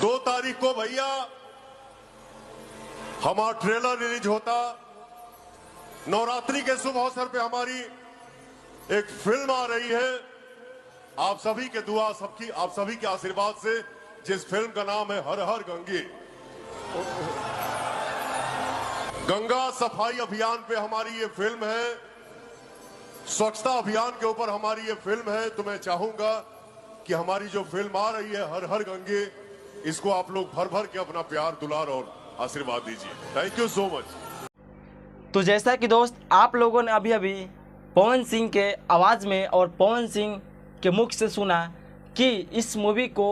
2 तारीख को भैया हमारा ट्रेलर रिलीज होता। नवरात्रि के शुभ अवसर पे हमारी एक फिल्म आ रही है। आप सभी के दुआ, आप सभी के आशीर्वाद से, जिस फिल्म का नाम है हर हर गंगे। गंगा सफाई अभियान पे हमारी ये फिल्म है, स्वच्छता अभियान के ऊपर हमारी ये फिल्म है। तो मैं चाहूंगा कि हमारी जो फिल्म आ रही है हर हर गंगे, इसको आप लोग भर भर के अपना प्यार, दुलार और आशीर्वाद दीजिए। Thank you so much. तो जैसा कि दोस्त आप लोगों ने अभी अभी पवन सिंह के आवाज़ में और पवन सिंह के मुख से सुना कि इस मूवी को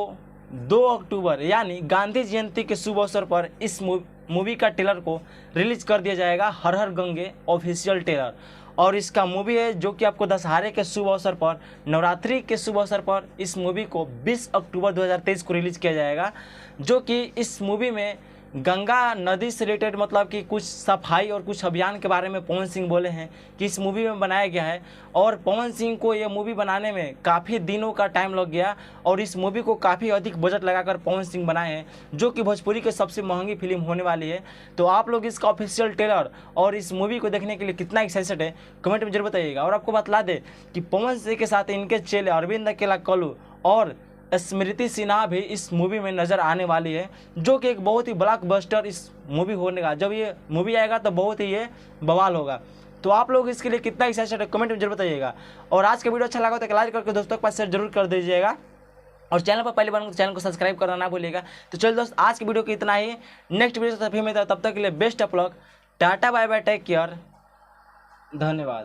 2 अक्टूबर यानी गांधी जयंती के शुभ अवसर पर इस मूवी का ट्रेलर को रिलीज कर दिया जाएगा। हर हर गंगे ऑफिशियल ट्रेलर। और इसका मूवी है जो कि आपको दशहरे के शुभ अवसर पर, नवरात्रि के शुभ अवसर पर इस मूवी को 20 अक्टूबर 2023 को रिलीज़ किया जाएगा। जो कि इस मूवी में गंगा नदी से रिलेटेड मतलब कि कुछ सफाई और कुछ अभियान के बारे में पवन सिंह बोले हैं कि इस मूवी में बनाया गया है। और पवन सिंह को ये मूवी बनाने में काफ़ी दिनों का टाइम लग गया और इस मूवी को काफ़ी अधिक बजट लगाकर पवन सिंह बनाए हैं, जो कि भोजपुरी की सबसे महंगी फिल्म होने वाली है। तो आप लोग इसका ऑफिशियल ट्रेलर और इस मूवी को देखने के लिए कितना एक्साइटेड है कमेंट में जरूर बताइएगा। और आपको बतला दे कि पवन सिंह के साथ इनके चेले अरविंद अकेला कल्लू और स्मृति सिन्हा भी इस मूवी में नज़र आने वाली है, जो कि एक बहुत ही ब्लॉकबस्टर इस मूवी होने का। जब ये मूवी आएगा तो बहुत ही ये बवाल होगा। तो आप लोग इसके लिए कितना एक्साइटेड है कमेंट में जरूर बताइएगा। और आज का वीडियो अच्छा लगा तो लाइक करके दोस्तों के पास शेयर जरूर कर दीजिएगा। और चैनल पर पहली बार तो चैनल को सब्सक्राइब करना ना भूलिएगा। तो चलिए दोस्त आज की वीडियो को इतना ही। नेक्स्ट वीडियो से फिर मिलता है, तब तक के लिए best of luck. Tata bye bye, take care, धन्यवाद।